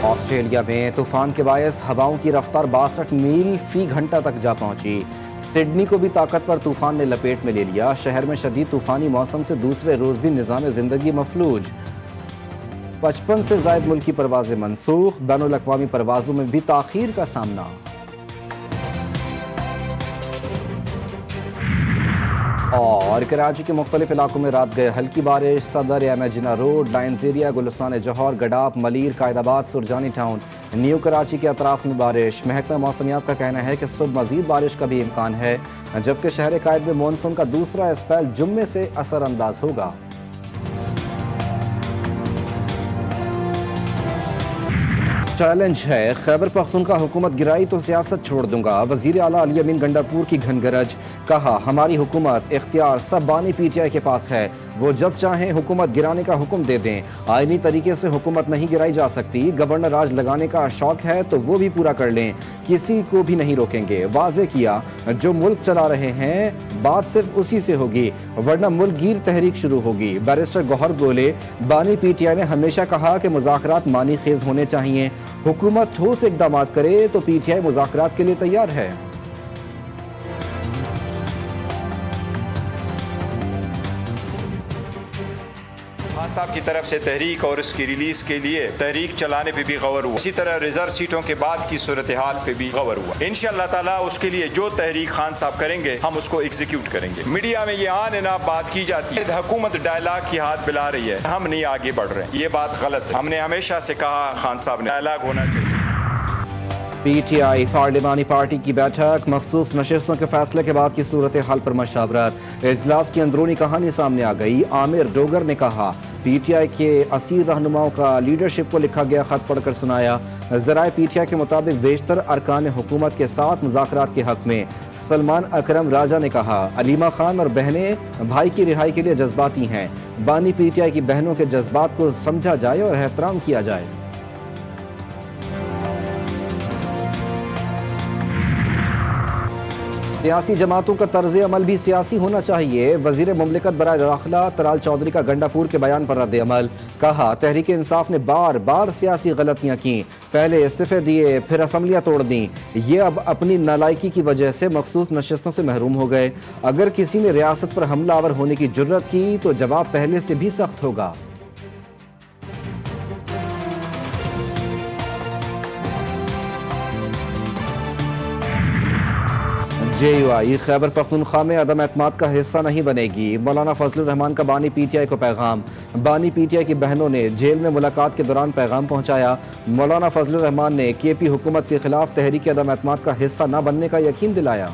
Australia میں طوفان کے باعث ہواؤں کی رفتار 62 میل فی گھنٹہ تک جا پہنچی۔ سڈنی کو بھی طاقتور طوفان نے لپیٹ میں لے لیا۔ شہر میں شدید طوفانی موسم سے دوسرے روز بھی نظام زندگی مفلوج۔ 55 سے زائد ملکی پروازیں منسوخ۔ بین الاقوامی پروازوں میں بھی تاخیر کا سامنا۔ اور کراچی کے مختلف علاقوں میں رات گئے ہلکی بارش۔ صدر امیجنا روڈ، لائنز ایریا، گلستان جوہر، گڈاپ، ملیر، قائد آباد، سرجانی ٹاؤن، نیو کراچی کے اطراف میں بارش۔ محکمہ موسمیات کا کہنا ہے کہ صبح مزید بارش کا بھی امکان ہے، جبکہ شہر قائد میں مونسون کا دوسرا اسپیل جمعے سے اثر انداز ہوگا۔ چیلنج ہے، خیبر پختونخوا حکومت گرائی تو سیاست چھوڑ دوں گا۔ وزیر اعلیٰ علی امین گنڈاپور کی گھن گرج، کہا ہماری حکومت اختیار سب بانی پی ٹی آئی کے پاس ہے، وہ جب چاہیں حکومت گرانے کا حکم دے دیں۔ آئینی طریقے سے حکومت نہیں گرائی جا سکتی، گورنر راج لگانے کا شوق ہے تو وہ بھی پورا کر لیں، کسی کو بھی نہیں روکیں گے۔ واضح کیا جو ملک چلا رہے ہیں بات صرف اسی سے ہوگی، ورنہ ملک گیر تحریک شروع ہوگی۔ بیرسٹر گوہر بولے، بانی پی ٹی آئی نے ہمیشہ کہا کہ مذاکرات معنی خیز ہونے چاہیے، حکومت ٹھوس اقدامات کرے تو پی ٹی آئی مذاکرات کے لیے تیار ہے۔ خان صاحب کی طرف سے تحریک اور اس کی ریلیز کے لیے تحریک چلانے پہ بھی غور ہوا، اسی طرح ریزرو سیٹوں کے بعد کی صورتحال پہ بھی غور ہوا۔ انشاءاللہ تعالیٰ اس کے لیے جو تحریک خان صاحب کریں گے ہم اس کو ایگزیکیوٹ کریں گے۔ میڈیا میں یہ آن اینڈ آف بات کی جاتی ہے حکومت ڈائلاگ کی ہاتھ بلا رہی ہے، ہم نہیں آگے بڑھ رہے ہیں، یہ بات غلط ہے۔ ہم نے ہمیشہ سے کہا خان صاحب نے ڈائلاگ ہونا چاہیے۔ پی ٹی آئی پارلیمانی پارٹی کی بیٹھک، مخصوص نشستوں کے فیصلے کے بعد کی صورتحال پر مشاورت۔ اجلاس کی اندرونی کہانی سامنے آ گئی۔ عامر ڈوگر نے کہا پی ٹی آئی کے اسیر رہنماؤں کا لیڈرشپ کو لکھا گیا خط پڑھ کر سنایا۔ ذرائع پی ٹی آئی کے مطابق بیشتر ارکان حکومت کے ساتھ مذاکرات کے حق میں۔ سلمان اکرم راجہ نے کہا علیمہ خان اور بہنیں بھائی کی رہائی کے لیے جذباتی ہیں، بانی پی ٹی آئی کی بہنوں کے جذبات کو سمجھا جائے اور احترام کیا جائے۔ سیاسی جماعتوں کا طرز عمل بھی سیاسی ہونا چاہیے۔ وزیر مملکت برائے داخلہ طلال چودھری کا گنڈاپور کے بیان پر رد عمل، کہا تحریک انصاف نے بار بار سیاسی غلطیاں کیں، پہلے استعفے دیے پھر اسمبلیاں توڑ دیں، یہ اب اپنی نالائکی کی وجہ سے مخصوص نشستوں سے محروم ہو گئے۔ اگر کسی نے ریاست پر حملہ آور ہونے کی جرت کی تو جواب پہلے سے بھی سخت ہوگا۔ جے یو آئی خیبر پختونخوا میں عدم اعتماد کا حصہ نہیں بنے گی، مولانا فضل الرحمان کا بانی پی ٹی آئی کو پیغام۔ بانی پی ٹی آئی کی بہنوں نے جیل میں ملاقات کے دوران پیغام پہنچایا۔ مولانا فضل الرحمان نے کے پی حکومت کے خلاف تحریک عدم اعتماد کا حصہ نہ بننے کا یقین دلایا۔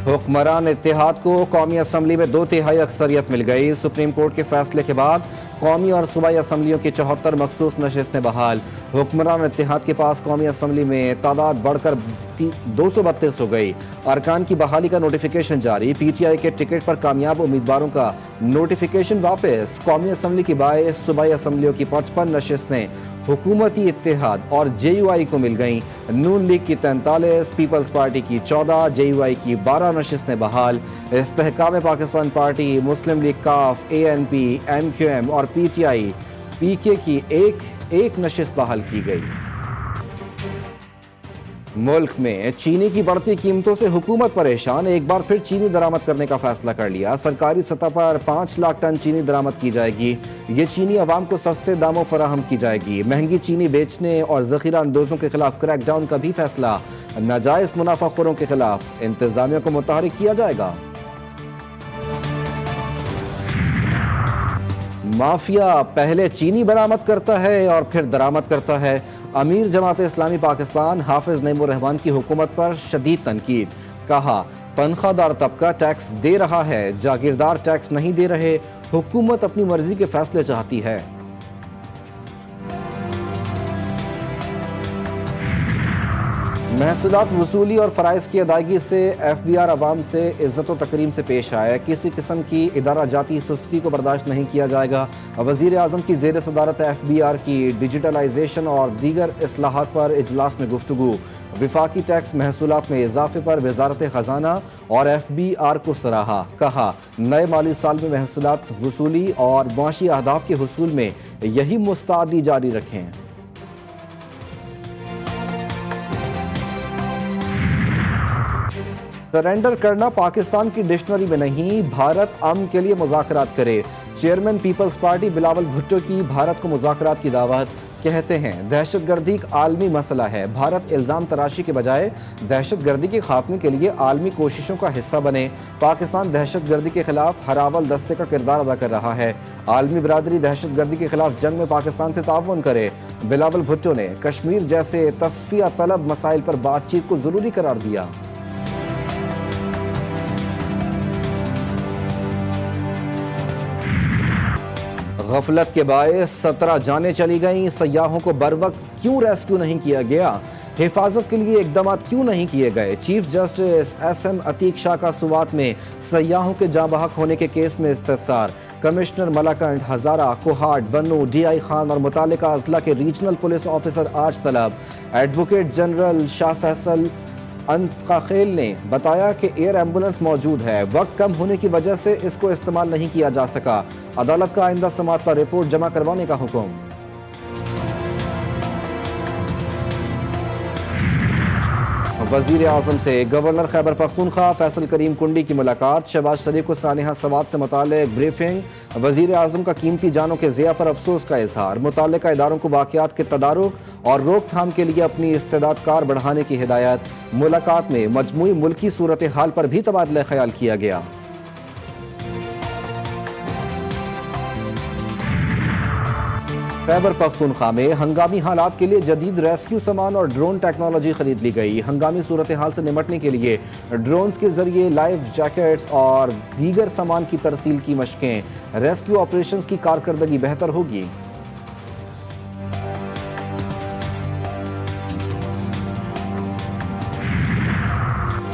حکمران اتحاد کو قومی اسمبلی میں 2/3 اکثریت مل گئی۔ سپریم کورٹ کے فیصلے کے بعد قومی اور صوبائی اسمبلیوں کی 74 مخصوص نشستیں بحال۔ حکمران اتحاد کے پاس قومی اسمبلی میں تعداد بڑھ کر 232 ہو گئی۔ ارکان کی بحالی کا نوٹیفیکیشن جاری۔ پی ٹی آئی کے ٹکٹ پر کامیاب امیدواروں کا نوٹیفیکیشن واپس۔ قومی اسمبلی کی 22 صوبائی اسمبلیوں کی 55 نشستیں حکومتی اتحاد اور جے یو آئی کو مل گئیں۔ نون لیگ کی 43، پیپلز پارٹی کی 14، جے یو آئی کی 12 نشستیں بحال۔ استحکام پاکستان پارٹی، مسلم لیگ کاف، A N P, M Q M اور پی ٹی آئی پی کے کی ایک نشست بحال کی گئی۔ ملک میں چینی کی بڑھتی قیمتوں سے حکومت پریشان، ایک بار پھر چینی درآمد کرنے کا فیصلہ کر لیا۔ سرکاری سطح پر 5 لاکھ ٹن چینی درآمد کی جائے گی۔ یہ چینی عوام کو سستے داموں فراہم کی جائے گی۔ مہنگی چینی بیچنے اور ذخیرہ اندوزوں کے خلاف کریک ڈاؤن کا بھی فیصلہ۔ ناجائز منافع خوروں کے خلاف انتظامیہ کو متحرک کیا جائے گا۔ مافیا پہلے چینی برآمد کرتا ہے اور پھر درآمد کرتا ہے۔ امیر جماعت اسلامی پاکستان حافظ نعیم الرحمان کی حکومت پر شدید تنقید، کہا تنخواہ دار طبقہ ٹیکس دے رہا ہے، جاگیردار ٹیکس نہیں دے رہے، حکومت اپنی مرضی کے فیصلے چاہتی ہے۔ محصولات وصولی اور فرائض کی ادائیگی سے ایف بی آر عوام سے عزت و تکریم سے پیش آئے، کسی قسم کی ادارہ جاتی سستی کو برداشت نہیں کیا جائے گا۔ وزیر اعظم کی زیر صدارت ایف بی آر کی ڈیجیٹلائزیشن اور دیگر اصلاحات پر اجلاس میں گفتگو۔ وفاقی ٹیکس محصولات میں اضافے پر وزارت خزانہ اور FBR کو سراہا، کہا نئے مالی سال میں محصولات وصولی اور معاشی اہداف کے حصول میں یہی مستعدی جاری رکھیں۔ سرنڈر کرنا پاکستان کی ڈکشنری میں نہیں، بھارت امن کے لیے مذاکرات کرے۔ چیئرمین پیپلز پارٹی بلاول بھٹو کی بھارت کو مذاکرات کی دعوت، کہتے ہیں دہشت گردی ایک عالمی مسئلہ ہے، بھارت الزام تراشی کے بجائے دہشت گردی کے خاتمے کے لیے عالمی کوششوں کا حصہ بنے۔ پاکستان دہشت گردی کے خلاف ہراول دستے کا کردار ادا کر رہا ہے، عالمی برادری دہشت گردی کے خلاف جنگ میں پاکستان سے تعاون کرے۔ بلاول بھٹو نے کشمیر جیسے تصفیہ طلب مسائل پر بات چیت کو ضروری قرار دیا۔ غفلت کے باعث 17 جانیں چلی گئیں، سیاحوں کو بروقت کیوں ریسکیو نہیں کیا گیا؟ حفاظت کے لیے اقدامات کیوں نہیں کیے گئے؟ چیف جسٹس SM عتیق شاہ کا سوات میں سیاحوں کے جاں بحق ہونے کے کیس میں استفسار۔ کمشنر ملاکنڈ، ہزارہ، کوہاٹ، بنو، DI خان اور متعلقہ اضلاع کے ریجنل پولیس آفیسر آج طلب۔ ایڈوکیٹ جنرل شاہ فیصل انتقاخیل نے بتایا کہ ایئر ایمبولنس موجود ہے، وقت کم ہونے کی وجہ سے اس کو استعمال نہیں کیا جا سکا۔ عدالت کا آئندہ سماعت پر رپورٹ جمع کروانے کا حکم۔ وزیر اعظم سے گورنر خیبر پختونخوا فیصل کریم کنڈی کی ملاقات، شہباز شریف کو سانحہ سوات سے متعلق بریفنگ، وزیر اعظم کا قیمتی جانوں کے ضیاع پر افسوس کا اظہار، متعلقہ اداروں کو واقعات کے تدارک اور روک تھام کے لیے اپنی استعداد کار بڑھانے کی ہدایت۔ ملاقات میں مجموعی ملکی صورتحال پر بھی تبادلہ خیال کیا گیا۔ خیبر پختونخوا میں ہنگامی حالات کے لیے جدید ریسکیو سامان اور ڈرون ٹیکنالوجی خرید لی گئی۔ ہنگامی صورتحال سے نمٹنے کے لیے ڈرونز کے ذریعے لائف جیکٹس اور دیگر سامان کی ترسیل کی مشقیں، ریسکیو آپریشنز کی کارکردگی بہتر ہوگی۔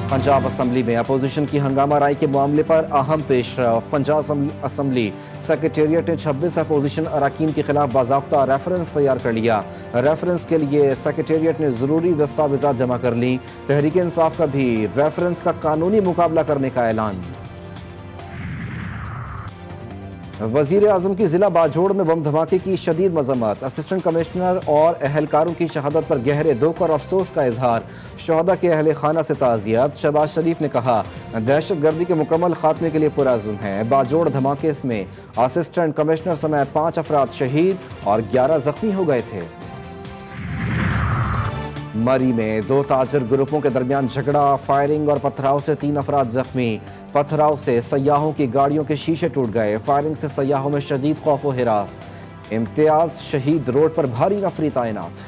پنجاب اسمبلی میں اپوزیشن کی ہنگامہ رائے کے معاملے پر اہم پیش رفت۔ پنجاب اسمبلی سیکریٹریٹ نے 26 اپوزیشن اراکین کے خلاف باضابطہ ریفرنس تیار کر لیا۔ ریفرنس کے لیے سیکریٹریٹ نے ضروری دستاویزات جمع کر لی۔ تحریک انصاف کا بھی ریفرنس کا قانونی مقابلہ کرنے کا اعلان۔ وزیر اعظم کی ضلع باجوڑ میں بم دھماکے کی شدید مذمت، اسسٹنٹ کمشنر اور اہلکاروں کی شہادت پر گہرے دکھ اور افسوس کا اظہار، شہداء کے اہل خانہ سے تعزیت۔ شہباز شریف نے کہا دہشت گردی کے مکمل خاتمے کے لیے پرعزم ہیں۔ باجوڑ دھماکے میں اسسٹنٹ کمشنر سمیت 5 افراد شہید اور 11 زخمی ہو گئے تھے۔ مری میں 2 تاجر گروپوں کے درمیان جھگڑا، فائرنگ اور پتھراؤ سے 3 افراد زخمی۔ پتھراؤ سے سیاحوں کی گاڑیوں کے شیشے ٹوٹ گئے، فائرنگ سے سیاحوں میں شدید خوف و ہراس۔ امتیاز شہید روڈ پر بھاری نفری تعینات۔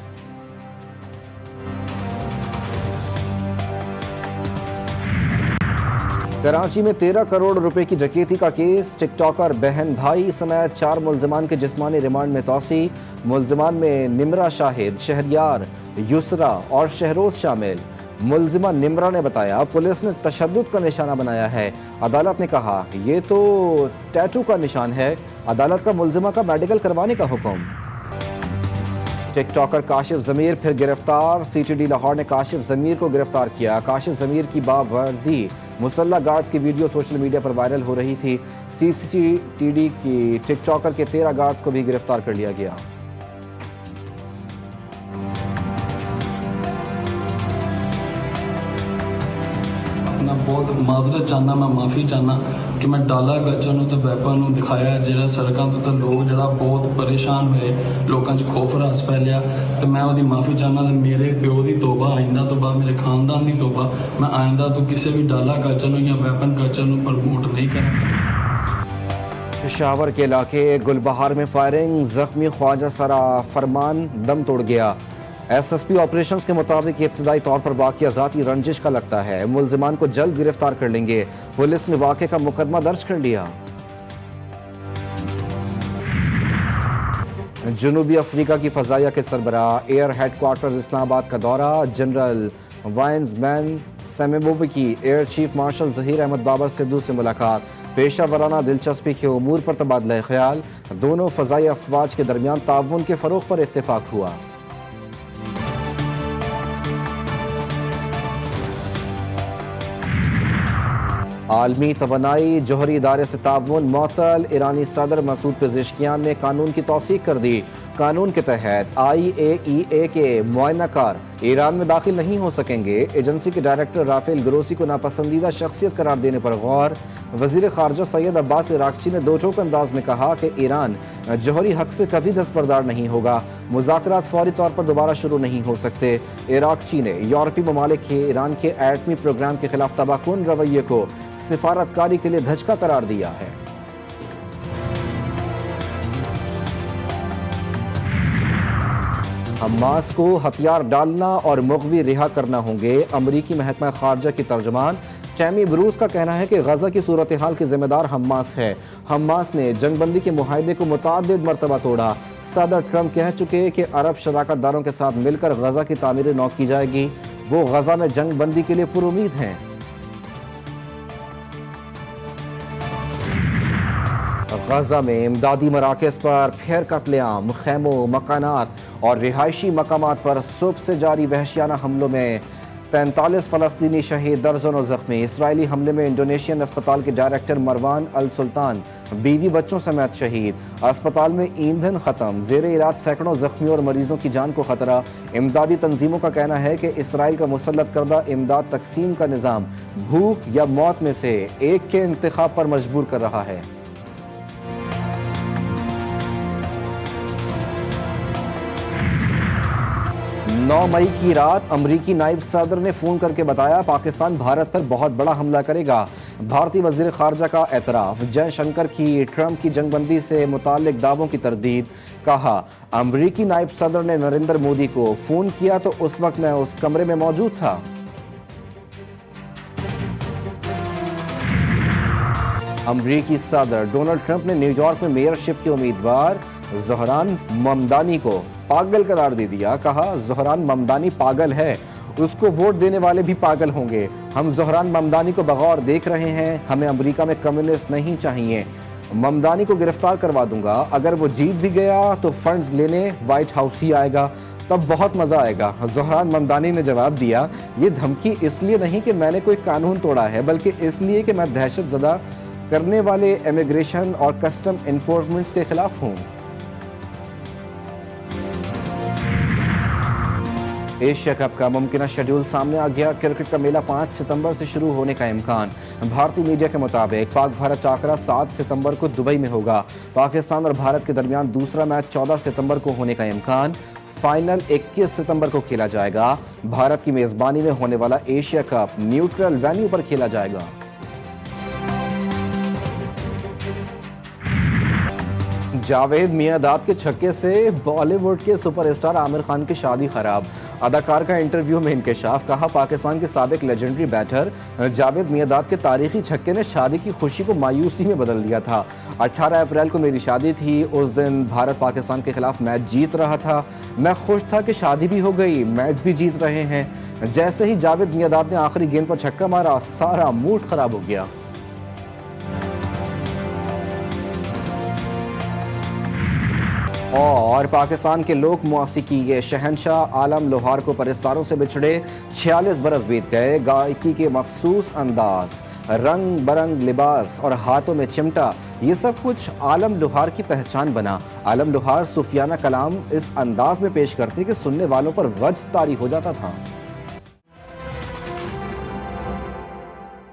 کراچی میں 13 کروڑ روپے کی ڈکیتی کا کیس، ٹک ٹاکر بہن بھائی سمیت 4 ملزمان کے جسمانی ریمانڈ میں توسیع۔ ملزمان میں نمرہ شاہد، شہریار، یسرا اور شہروز شامل۔ ملزمہ نمرہ نے بتایا پولیس نے تشدد کا نشانہ بنایا ہے۔ عدالت نے کہا یہ تو ٹیٹو کا نشان ہے۔ عدالت کا ملزمہ کا میڈیکل کروانے کا حکم۔ ٹک ٹاکر کاشف ضمیر پھر گرفتار، CTD لاہور نے کاشف ضمیر کو گرفتار کیا۔ کاشف ضمیر کی باوردی مسلح گارڈز کی ویڈیو سوشل میڈیا پر وائرل ہو رہی تھی۔ CCTD کی ٹک ٹاکر کے 13 گارڈز کو بھی گرفتار کر لیا گیا۔ بہت معذرت چاہنا، میں معافی چاہنا کہ میں ڈالا گجر تے ویپن دکھایا جہاں سڑکوں تے لوگ جڑا بہت پریشان ہوئے، لوگوں چ خوف راس پھیلیا، تو میں وہ معافی چاہنا۔ میرے پیو کی توبہ، آئندہ تو بعد میرے خاندان کی توبہ، میں آئندہ تو کسی بھی ڈالا گجر یا ویپن گجر پرموٹ نہیں کروں۔ پشاور کے علاقے گلبہار میں فائرنگ، زخمی خواجہ سرا فرمان دم توڑ گیا۔ SSP آپریشنز کے مطابق یہ ابتدائی طور پر واقعہ ذاتی رنجش کا لگتا ہے۔ ملزمان کو جلد گرفتار کر لیں گے۔ پولیس نے واقعے کا مقدمہ درج کر لیا۔ جنوبی افریقہ کی فضائیہ کے سربراہ ایئر ہیڈ کوارٹر اسلام آباد کا دورہ، جنرل وائنز مین سیمیبوبی کی air chief marshal Zaheer Ahmed Babar Sidhu سے ملاقات، پیشہ ورانہ دلچسپی کے امور پر تبادلہ خیال، دونوں فضائی افواج کے درمیان تعاون کے فروغ پر اتفاق ہوا۔ عالمی توانائی جوہری ادارے سے تعاون معطل، ایرانی صدر مسعود پزشکیان نے قانون کی توثیق کر دی۔ قانون کے تحت IAEA کے معائنہ کار ایران میں داخل نہیں ہو سکیں گے۔ ایجنسی کے ڈائریکٹر رافیل گروسی کو ناپسندیدہ شخصیت قرار دینے پر غور۔ وزیر خارجہ سید عباس عراقچی نے دو ٹوک انداز میں کہا کہ ایران جوہری حق سے کبھی دستبردار نہیں ہوگا، مذاکرات فوری طور پر دوبارہ شروع نہیں ہو سکتے۔ عراقچی نے یورپی ممالک کے ایران کے ایٹمی پروگرام کے خلاف تباہ کن رویے کو سفارتکاری کے لیے دھچکا قرار دیا ہے۔ حماس کو ہتھیار ڈالنا اور مغوی رہا کرنا ہوں گے۔ امریکی محکمہ خارجہ کی ترجمان ٹیمی بروس کا کہنا ہے کہ غزہ کی صورتحال کی ذمہ دار حماس ہے۔ حماس نے جنگ بندی کے معاہدے کو متعدد مرتبہ توڑا۔ صدر ٹرمپ کہہ چکے کہ عرب شراکت داروں کے ساتھ مل کر غزہ کی تعمیر نو کی جائے گی۔ وہ غزہ میں جنگ بندی کے لیے پر امید ہیں۔ غزہ میں امدادی مراکز پر پھر قتل عام، خیموں، مکانات اور رہائشی مقامات پر صبح سے جاری وحشیانہ حملوں میں 45 فلسطینی شہید، درجنوں زخمی۔ اسرائیلی حملے میں انڈونیشین اسپتال کے ڈائریکٹر مروان السلطان بیوی بچوں سمیت شہید۔ اسپتال میں ایندھن ختم، زیر علاج سینکڑوں زخمیوں اور مریضوں کی جان کو خطرہ۔ امدادی تنظیموں کا کہنا ہے کہ اسرائیل کا مسلط کردہ امداد تقسیم کا نظام بھوک یا موت میں سے ایک کے انتخاب پر مجبور کر رہا ہے۔ 9 مئی کی رات امریکی نائب صدر نے فون کر کے بتایا پاکستان بھارت پر بہت بڑا حملہ کرے گا۔ بھارتی وزیر خارجہ کا اعتراف، جے شنکر کی ٹرمپ کی جنگ بندی سے متعلق دعووں کی تردید۔ کہا امریکی نائب صدر نے نریندر مودی کو فون کیا تو اس وقت میں اس کمرے میں موجود تھا۔ امریکی صدر ڈونلڈ ٹرمپ نے نیو یارک میں میئرشپ کے امیدوار زہران ممدانی کو پاگل قرار دے دیا۔ کہا زہران ممدانی پاگل ہے، اس کو ووٹ دینے والے بھی پاگل ہوں گے۔ ہم زہران ممدانی کو بغور دیکھ رہے ہیں، ہمیں امریکہ میں کمیونسٹ نہیں چاہیے۔ ممدانی کو گرفتار کروا دوں گا، اگر وہ جیت بھی گیا تو فنڈز لینے وائٹ ہاؤس ہی آئے گا، تب بہت مزہ آئے گا۔ زہران ممدانی نے جواب دیا، یہ دھمکی اس لیے نہیں کہ میں نے کوئی قانون توڑا ہے، بلکہ اس لیے کہ میں دہشت زدہ کرنے والے امیگریشن اور کسٹم انفورسمنٹ کے خلاف ہوں۔ ایشیا کپ کا ممکنہ شیڈول سامنے آ گیا۔ کرکٹ کا میلہ 5 ستمبر سے شروع ہونے کا امکان۔ بھارتی میڈیا کے مطابق پاک بھارت ٹاکرا 7 ستمبر کو دبئی میں ہوگا۔ پاکستان اور بھارت کے درمیان دوسرا میچ 14 ستمبر کو ہونے کا امکان۔ فائنل 21 ستمبر کو کھیلا جائے گا۔ بھارت کی میزبانی میں ہونے والا ایشیا کپ نیوٹرل وینیو پر کھیلا جائے گا۔ جاوید میاں-داد کے چھکے سے بالی ووڈ کے سپر اسٹار عامر خان کی شادی خراب۔ اداکار کا انٹرویو میں انکشاف۔ کہا پاکستان کے سابق لیجنڈری بیٹر جاوید میاں-داد کے تاریخی چھکے نے شادی کی خوشی کو مایوسی میں بدل دیا تھا۔ 18 اپریل کو میری شادی تھی، اس دن بھارت پاکستان کے خلاف میچ جیت رہا تھا، میں خوش تھا کہ شادی بھی ہو گئی، میچ بھی جیت رہے ہیں۔ جیسے ہی جاوید میاں-داد نے آخری گیند پر چھکا مارا، سارا موڈ خراب ہو گیا۔ اور پاکستان کے لوک موسیقی کے شہنشاہ عالم لوہار کو پرستاروں سے بچھڑے 46 برس بیت گئے۔ گائکی کے مخصوص انداز، رنگ برنگ لباس اور ہاتھوں میں چمٹا، یہ سب کچھ عالم لوہار کی پہچان بنا۔ عالم لوہار صوفیانہ کلام اس انداز میں پیش کرتے کہ سننے والوں پر وجد طاری ہو جاتا تھا۔